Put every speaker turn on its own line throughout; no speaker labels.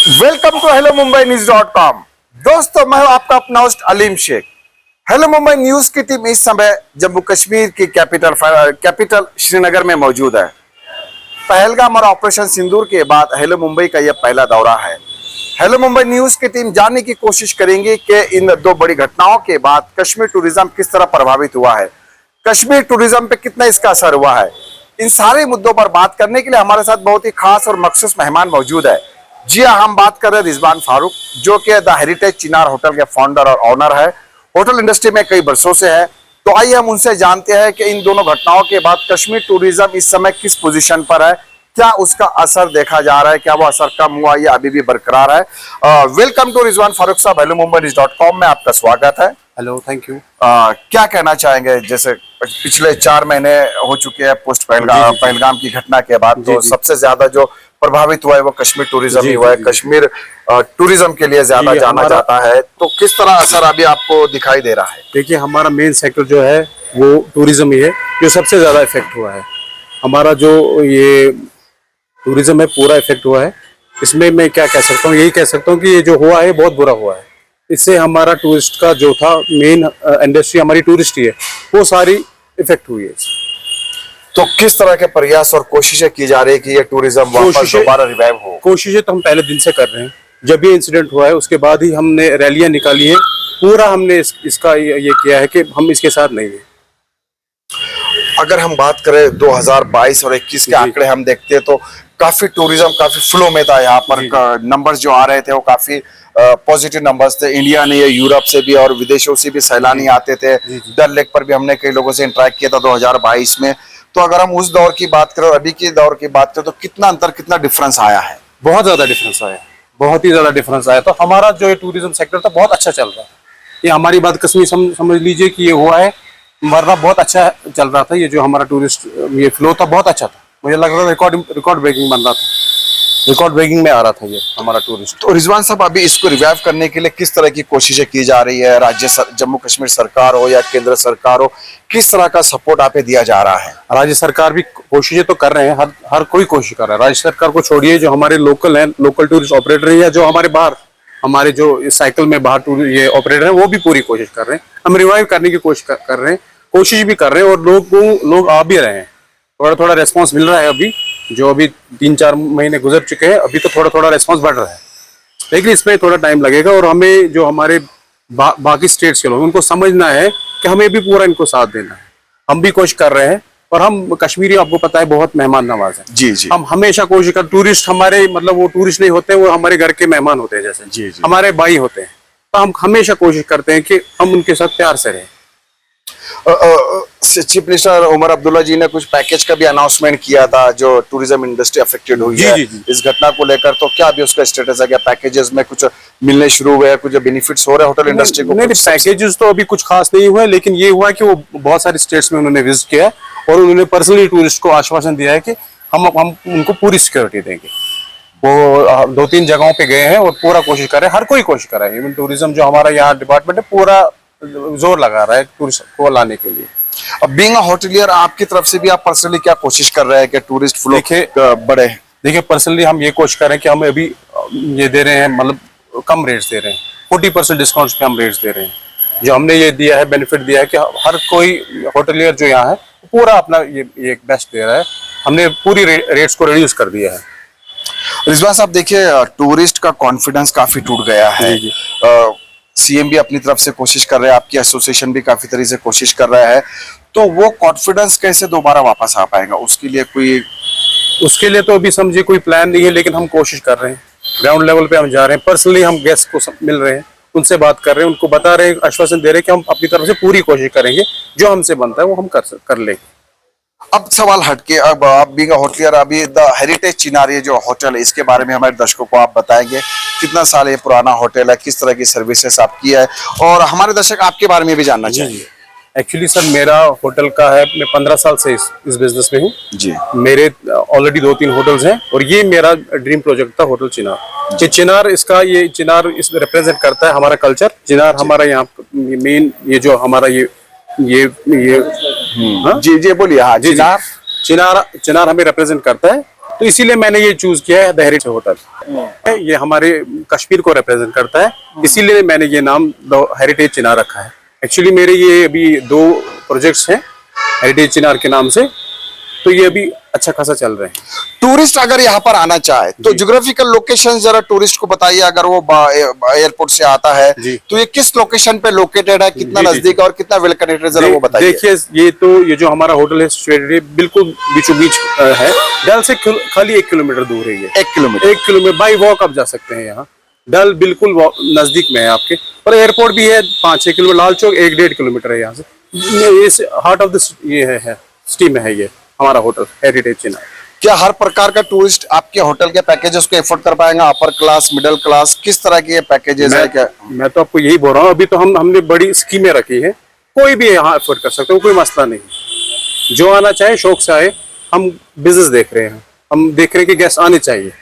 Welcome to hello Mumbai news dot com. दोस्तों, मैं हूं आपका अपना host Aleem Shaikh. Hello Mumbai news की टीम इस समय जम्मू कश्मीर की कैपिटल श्रीनगर में मौजूद है। पहलगाम और ऑपरेशन सिंदूर के बाद हेलो मुंबई का यह पहला दौरा है। हेलो मुंबई न्यूज की टीम जानने की कोशिश करेंगे कि इन दो बड़ी घटनाओं के बाद कश्मीर टूरिज्म किस तरह प्रभावित हुआ है, कश्मीर टूरिज्म पे कितना इसका असर हुआ है। इन सारे मुद्दों पर बात करने के लिए हमारे साथ बहुत ही खास और मखसूस मेहमान मौजूद है। जी हाँ, हम बात कर रहे हैं रिजवान फारूक, जो कि द हेरिटेज चिनार होटल के फाउंडर और ऑनर है। होटल इंडस्ट्री में कई वर्षों से है। तो आइए हम उनसे जानते हैं कि इन दोनों घटनाओं के बाद कश्मीर टूरिज्म इस समय किस पोजीशन पर है, क्या उसका असर देखा जा रहा है, क्या वो असर कम हुआ या अभी भी बरकरार है। वेलकम टू रिजवान फारूक साहब, हेलो मुंबई न्यूज.com में आपका स्वागत है।
Hello, thank you.
क्या कहना चाहेंगे, जैसे पिछले 4 महीने हो चुके हैं पोस्ट पहलगाम की घटना के बाद, तो सबसे ज्यादा जो प्रभावित हुआ है वो कश्मीर टूरिज्म ही हुआ है। कश्मीर टूरिज्म के लिए ज्यादा जाना जाता है, तो किस तरह असर अभी आपको दिखाई दे रहा है?
देखिए, हमारा मेन सेक्टर जो है वो टूरिज्म ही है, जो सबसे ज्यादा इफेक्ट हुआ है। हमारा जो ये टूरिज्म है पूरा इफेक्ट हुआ है। इसमें मैं क्या कह सकता हूँ, यही कह सकता हूँ कि ये जो हुआ है बहुत बुरा हुआ है। इससे हमारा टूरिस्ट का जो था मेन इंडस्ट्री हमारी टूरिस्ट ही है, वो सारी इफेक्ट हुई है।
तो किस तरह के प्रयास और कोशिशें की जा रही है कि ये टूरिज्म वापस दोबारा रिवाइव हो?
कोशिशें तो हम पहले दिन से कर रहे हैं। जब ये इंसिडेंट हुआ है उसके बाद ही हमने रैलियां निकाली हैं। पूरा हमने इसका ये किया है कि हम इसके साथ नहीं हैं।
अगर हम बात करें 2022 और 21 के आंकड़े हम देखते हैं तो काफी टूरिज्म काफी फ्लो में था। यहाँ पर नंबर्स जो आ रहे थे वो काफी पॉजिटिव नंबर्स थे। इंडिया ने, ये यूरोप से भी और विदेशों से भी सैलानी आते थे। डल लेक पर भी हमने कई लोगों से इंटरेक्ट किया था 2022 में। तो अगर हम उस दौर की बात करें और अभी के दौर की बात करें तो कितना अंतर, कितना डिफरेंस आया है?
बहुत ज्यादा डिफरेंस आया, बहुत ही ज्यादा डिफरेंस आया। तो हमारा जो टूरिज्म सेक्टर था बहुत अच्छा चल रहा है। ये हमारी बात कश्मीर समझ लीजिए कि ये हुआ है, वरना बहुत अच्छा चल रहा था। ये जो हमारा टूरिस्ट ये फ्लो था बहुत अच्छा था। मुझे लग रहा था रिकॉर्ड ब्रेकिंग बन रहा था, रिकॉर्ड ब्रेकिंग में आ रहा था ये हमारा टूरिस्ट।
तो रिजवान साहब, अभी इसको रिवाइव करने के लिए किस तरह की कोशिशें की जा रही है? जम्मू कश्मीर सरकार हो या केंद्र सरकार हो, किस तरह का सपोर्ट आप दिया जा रहा है?
राज्य सरकार भी कोशिशें तो कर रहे हैं, हर कोई कोशिश कर रहा है। राज्य सरकार को छोड़िए, जो हमारे लोकल हैं, लोकल टूरिस्ट ऑपरेटर हैं, या जो हमारे बाहर हमारे जो साइकिल में बाहर ये ऑपरेटर हैं, वो भी पूरी कोशिश कर रहे हैं। हम रिवाइव करने की कोशिश कर रहे हैं, कोशिश भी कर रहे हैं, और लोग आ भी रहे हैं। थोड़ा थोड़ा रेस्पॉन्स मिल रहा है। अभी जो अभी 3-4 महीने गुजर चुके हैं, अभी तो थोड़ा थोड़ा रेस्पॉन्स बढ़ रहा है, लेकिन इसमें थोड़ा टाइम लगेगा। और हमें जो हमारे बाकी स्टेट्स के लोग, उनको समझना है कि हमें भी पूरा इनको साथ देना है। हम भी कोशिश कर रहे हैं, और हम कश्मीरी, आपको पता है, बहुत मेहमान नवाज है।
जी जी।
हम हमेशा कोशिश कर, टूरिस्ट हमारे, मतलब वो टूरिस्ट नहीं होते, वो हमारे घर के मेहमान होते हैं, जैसे
जी जी,
हमारे भाई होते हैं। तो हम हमेशा कोशिश करते हैं कि हम उनके साथ प्यार से रहें।
चीफ मिनिस्टर उमर अब्दुल्ला जी ने कुछ पैकेज का भी अनाउंसमेंट किया था जो टूरिज्म इंडस्ट्री अफेक्टेड हुई है इस घटना को लेकर। तो क्या अभी उसका स्टेटस है? क्या पैकेजेस में कुछ मिलने शुरू हुए हैं, कुछ बेनिफिट्स हो रहे हैं होटल इंडस्ट्री को?
नहीं, पैकेजेस तो अभी कुछ खास नहीं हुए, लेकिन ये हुआ कि वो बहुत सारे स्टेट्स में उन्होंने विजिट किया और उन्होंने पर्सनली टूरिस्ट को आश्वासन दिया है कि हम उनको पूरी सिक्योरिटी देंगे। वो 2-3 जगहों पे गए हैं और पूरा कोशिश कर रहे हैं, हर कोई कोशिश कर रहा है। इवन टूरिज्म जो हमारा यहाँ डिपार्टमेंट है पूरा जोर लगा रहा है टूरिस्ट को लाने के लिए।
अब बीइंग अ होटलियर, आपकी तरफ से भी आप पर्सनली क्या कोशिश कर रहे हैं कि टूरिस्ट फ्लो बढ़े?
देखिए, पर्सनली हम ये कोशिश कर रहे हैं कि हम अभी ये दे रहे हैं, मतलब कम रेट्स दे रहे हैं, 40% डिस्काउंट पे हम रेट्स दे रहे हैं। जो हमने ये दिया है, बेनिफिट दिया है कि हर कोई होटलियर जो यहाँ है पूरा अपना ये बेस्ट दे रहा है। हमने पूरी रेट्स को रिड्यूस कर दिया है।
रिजवान साहब, देखिए, टूरिस्ट का कॉन्फिडेंस काफी टूट गया है। सीएम भी अपनी तरफ से कोशिश कर रहे हैं, आपकी एसोसिएशन भी काफी तरह से कोशिश कर रहा है। तो वो कॉन्फिडेंस कैसे दोबारा वापस आ पाएगा? उसके लिए
तो अभी समझिए कोई प्लान नहीं है, लेकिन हम कोशिश कर रहे हैं। ग्राउंड लेवल पे हम जा रहे हैं, पर्सनली हम गेस्ट को मिल रहे हैं, उनसे बात कर रहे हैं, उनको बता रहे हैं, आश्वासन दे रहे हैं कि हम अपनी तरफ से पूरी कोशिश करेंगे, जो हमसे बनता है वो हम कर लेंगे।
अब सवाल हटके, अब आप बीइंग अ होटलियर, अभी द हेरिटेज चिनार ये जो होटल है, इसके बारे में हमारे दर्शकों को आप बताएंगे कितना साल ये पुराना होटल है, किस तरह की सर्विसेज आपकी है, और हमारे दर्शक आपके बारे में भी जानना चाहिए।
एक्चुअली सर, मेरा होटल का है, मैं 15 साल से इस बिजनेस में हूँ जी। मेरे ऑलरेडी 2-3 होटल्स हैं, और ये मेरा ड्रीम प्रोजेक्ट था होटल चिनार। ये चिनार रिप्रेजेंट करता है हमारा कल्चर। चिनार हमारा यहाँ मेन, ये जो हमारा ये जी जी बोलिए। हाँ, चिनार हमें रिप्रेजेंट करता है। तो इसीलिए मैंने ये चूज किया है द हेरिटेज होटल। ये हमारे कश्मीर को रिप्रेजेंट करता है, इसीलिए मैंने ये नाम द हेरिटेज चिनार रखा है। एक्चुअली मेरे ये अभी 2 प्रोजेक्ट्स हैं हेरिटेज चिनार के नाम से, तो ये अभी अच्छा खासा चल रहे हैं।
टूरिस्ट अगर यहाँ पर आना चाहे तो ज्योग्राफिकल लोकेशन जरा टूरिस्ट को बताइए, अगर वो एयरपोर्ट से आता है
जी।
तो ये किस लोकेशन पे लोकेटेड है, कितना
जी, जी,
नजदीक और कितना वेल कनेक्टेड, जरा वो बताइए।
देखिए ये जो हमारा होटल है सिचुएटेड बिल्कुल बीचों बीच है, डल से खाली 1 किलोमीटर दूर है ये।
1 किलोमीटर
1 किलोमीटर बाई वॉक आप जा सकते हैं यहाँ। डल बिल्कुल नजदीक में है आपके, और एयरपोर्ट भी है 5-6 किलोमीटर। लाल चौक 1-1.5 किलोमीटर है यहाँ से। ये हार्ट ऑफ द ये है सिटी में है ये हमारा होटल हेरिटेज चिनार।
क्या हर प्रकार का टूरिस्ट आपके होटल के पैकेजेस को एफोर्ड कर पाएगा? अपर क्लास, मिडिल क्लास, किस तरह के ये पैकेजेस है? क्या
मैं तो आपको यही बोल रहा हूँ, अभी तो हमने बड़ी स्कीमें रखी है, कोई भी यहाँ एफोर्ड कर सकते हो, कोई मसला नहीं। जो आना चाहे शौक से आए, हम बिजनेस देख रहे हैं, हम देख रहे हैं कि गेस्ट आने चाहिए।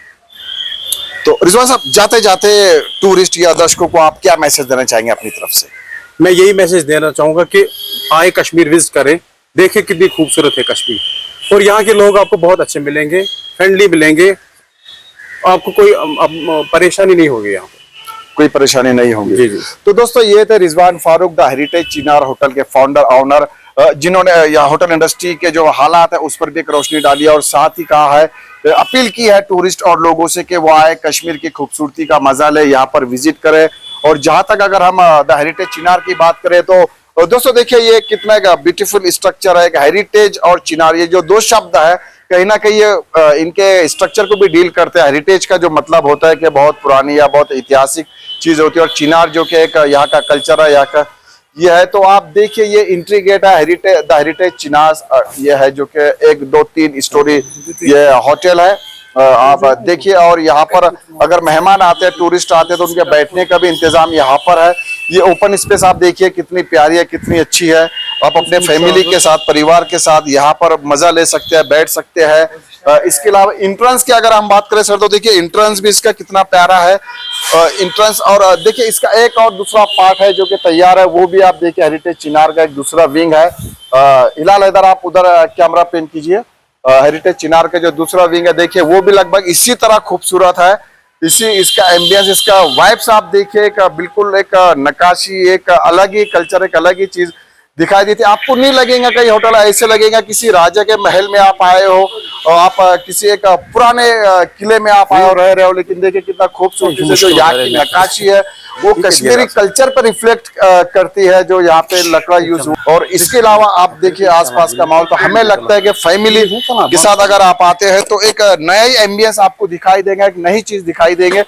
तो रिजवान साहब, जाते जाते टूरिस्ट या दर्शकों को आप क्या मैसेज देना चाहेंगे अपनी तरफ से?
मैं यही मैसेज देना चाहूंगा कि आए कश्मीर विजिट करें, देखें कितनी खूबसूरत है कश्मीर, और यहाँ के लोग आपको बहुत अच्छे मिलेंगे, फ्रेंडली मिलेंगे, आपको कोई परेशानी नहीं होगी यहाँ पे,
कोई परेशानी नहीं होगी।
जी जी।
तो दोस्तों, ये थे Rizwan Farooq, the heritage Chinar hotel के फाउंडर ऑनर, जिन्होंने यहाँ होटल इंडस्ट्री के जो हालात है उस पर भी एक रोशनी डाली है, और साथ ही कहा है, अपील की है टूरिस्ट और लोगों से कि वो आए, कश्मीर की खूबसूरती का मजा ले, यहाँ पर विजिट करें। और जहां तक अगर हम द हेरिटेज चिनार की बात करें तो दोस्तों देखिए, ये कितना एक ब्यूटीफुल स्ट्रक्चर है। हेरिटेज और चिनार, ये जो 2 शब्द है, कहीं ना कहीं ये इनके स्ट्रक्चर को भी डील करते हैं। हेरिटेज का जो मतलब होता है कि बहुत पुरानी या बहुत ऐतिहासिक चीज होती है, और चिनार जो कि एक यहाँ का कल्चर है, यहाँ का ये है। तो आप देखिए, ये एंट्री गेट है द हेरिटेज चिनार, ये है जो कि 1, 2, 3 स्टोरी ये होटल है। आप देखिए, और यहाँ पर अगर मेहमान आते हैं, टूरिस्ट आते हैं, तो उनके बैठने का भी इंतजाम यहाँ पर है। ये ओपन स्पेस आप देखिए कितनी प्यारी है, कितनी अच्छी है। आप अपने फैमिली के साथ, परिवार के साथ यहाँ पर मजा ले सकते हैं, बैठ सकते हैं। इसके अलावा इंट्रेंस की अगर हम बात करें सर, तो देखिए इंट्रेंस भी इसका कितना प्यारा है। इंट्रेंस, और देखिए इसका एक और दूसरा पार्ट है जो कि तैयार है, वो भी आप देखिए हेरिटेज चिनार का एक दूसरा विंग है। हिलाल हैदर, आप उधर कैमरा पेन कीजिए। हेरिटेज चिनार का जो दूसरा विंग है, देखिए वो भी लगभग इसी तरह खूबसूरत है। इसी इसका एम्बियंस, इसका वाइब्स आप देखिए, एक बिल्कुल एक नक्काशी, एक अलग ही कल्चर, एक अलग ही चीज दिखाई देती है। आपको नहीं लगेगा कहीं होटल, ऐसे लगेगा किसी राजा के महल में आप आए हो, और आप किसी एक पुराने किले में आप आए हो, रह रहे हो। लेकिन देखिए कितना खूबसूरती से जो यहाँ की नक्काशी है वो कश्मीरी कल्चर पर रिफ्लेक्ट करती है, जो यहाँ पे लकड़ा यूज हुआ। और इसके अलावा आप देखिए आसपास का माहौल, तो हमें लगता है कि फैमिली के साथ अगर आप आते हैं तो एक नया ही एम्बियंस आपको दिखाई देगा, एक नई चीज दिखाई देंगे।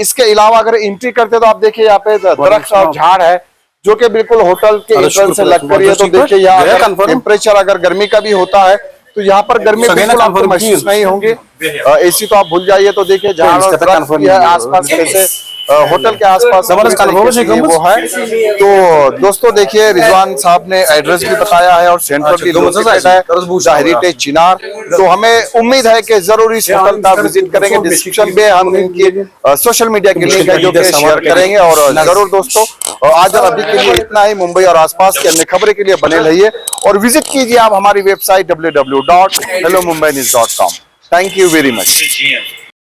इसके अलावा अगर एंट्री करते तो आप देखिए यहाँ पे दरख्त और झाड़ है, जो कि बिल्कुल होटल के एंट्रेंस से लग कर। तो देखिए यहाँ टेम्परेचर अगर गर्मी का भी होता है तो यहाँ पर गर्मी बिल्कुल आपको महसूस नहीं होंगी। एसी तो आप भूल जाइए। तो देखिए जहाँ दरख्त भी है आसपास, कैसे होटल के आसपास वो है। तो दोस्तों देखिए, रिजवान साहब ने एड्रेस भी बताया है और सेंटर भी लोकेटेड है द हेरिटेज चिनार। तो हमें उम्मीद है कि जरूर इस होटल का विजिट करेंगे। डिस्क्रिप्शन में हम इनकी सोशल मीडिया के लिंक है जो कि शेयर करेंगे। और जरूर दोस्तों, आज और अभी के लिए इतना ही। मुंबई और आसपास की अन्य खबरें के लिए बने रहिए और विजिट कीजिए आप हमारी website www.hellomumbainews.com। Thank you very much.